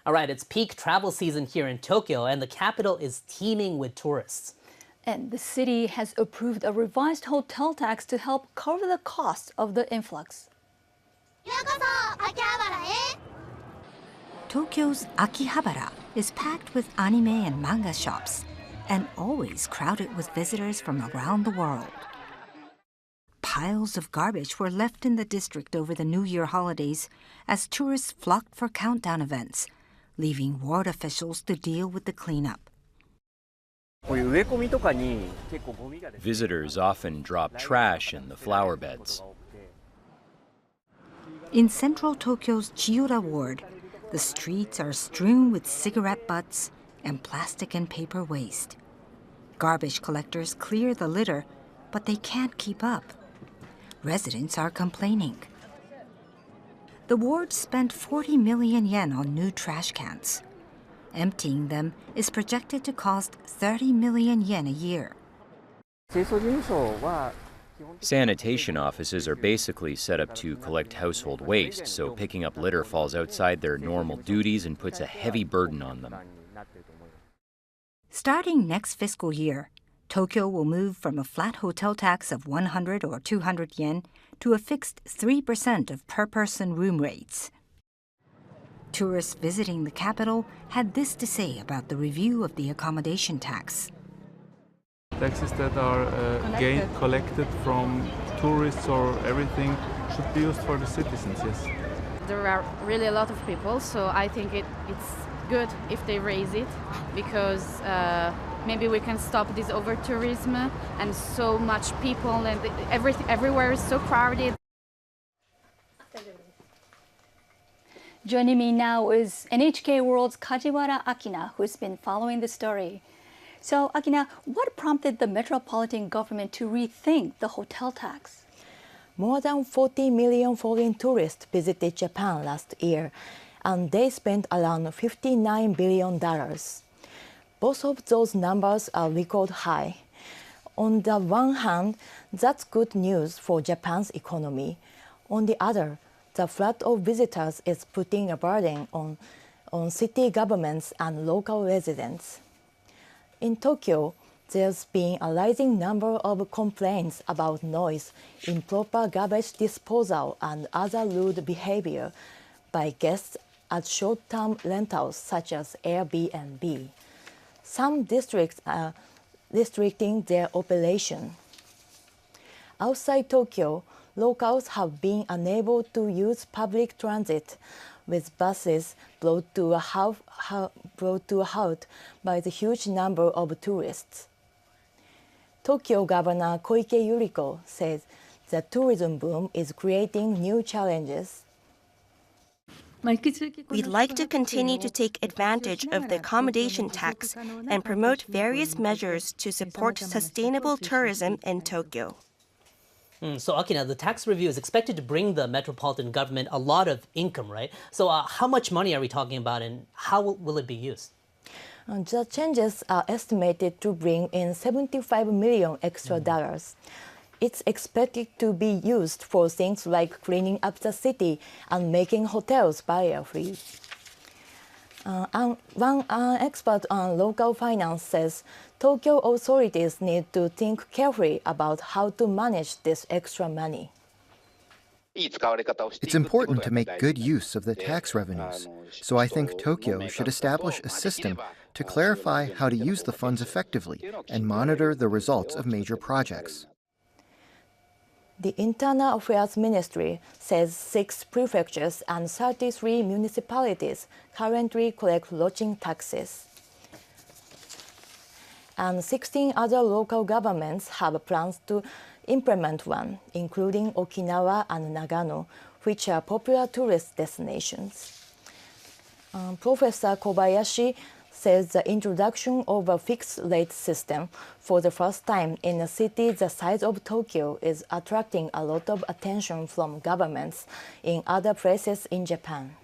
All right, it's peak travel season here in Tokyo, and the capital is teeming with tourists. And the city has approved a revised hotel tax to help cover the cost of the influx. Tokyo's Akihabara is packed with anime and manga shops, and always crowded with visitors from around the world. Piles of garbage were left in the district over the New Year holidays as tourists flocked for countdown events, leaving ward officials to deal with the cleanup. Visitors often drop trash in the flower beds. In central Tokyo's Chiyoda ward, the streets are strewn with cigarette butts and plastic and paper waste. Garbage collectors clear the litter, but they can't keep up. Residents are complaining. The ward spent 40 million yen on new trash cans. Emptying them is projected to cost 30 million yen a year. Sanitation offices are basically set up to collect household waste, so picking up litter falls outside their normal duties and puts a heavy burden on them. Starting next fiscal year, Tokyo will move from a flat hotel tax of 100 or 200 yen to a fixed 3% of per-person room rates. Tourists visiting the capital had this to say about the review of the accommodation tax. Taxes that are collected from tourists or everything should be used for the citizens, yes. There are really a lot of people, so I think it's good if they raise it, because maybe we can stop this over-tourism and so much people and everywhere is so crowded. Joining me now is NHK World's Kajiwara Akina, who's been following the story. So, Akina, what prompted the metropolitan government to rethink the hotel tax? More than 40 million foreign tourists visited Japan last year, and they spent around $59 billion. Both of those numbers are record high. On the one hand, that's good news for Japan's economy. On the other, the flood of visitors is putting a burden on city governments and local residents. In Tokyo, there's been a rising number of complaints about noise, improper garbage disposal, and other rude behavior by guests at short-term rentals such as Airbnb. Some districts are restricting their operation. Outside Tokyo, locals have been unable to use public transit, with buses brought to a halt by the huge number of tourists. Tokyo Governor Koike Yuriko says the tourism boom is creating new challenges. We'd like to continue to take advantage of the accommodation tax and promote various measures to support sustainable tourism in Tokyo. So, Akina, the tax review is expected to bring the metropolitan government a lot of income, right? So how much money are we talking about, and how will it be used? The changes are estimated to bring in $75 million extra dollars. It's expected to be used for things like cleaning up the city and making hotels barrier-free. One expert on local finance says Tokyo authorities need to think carefully about how to manage this extra money. It's important to make good use of the tax revenues, so I think Tokyo should establish a system to clarify how to use the funds effectively and monitor the results of major projects. The Internal Affairs Ministry says 6 prefectures and 33 municipalities currently collect lodging taxes. And 16 other local governments have plans to implement one, including Okinawa and Nagano, which are popular tourist destinations. Professor Kobayashi says the introduction of a fixed-rate system for the first time in a city the size of Tokyo is attracting a lot of attention from governments in other places in Japan.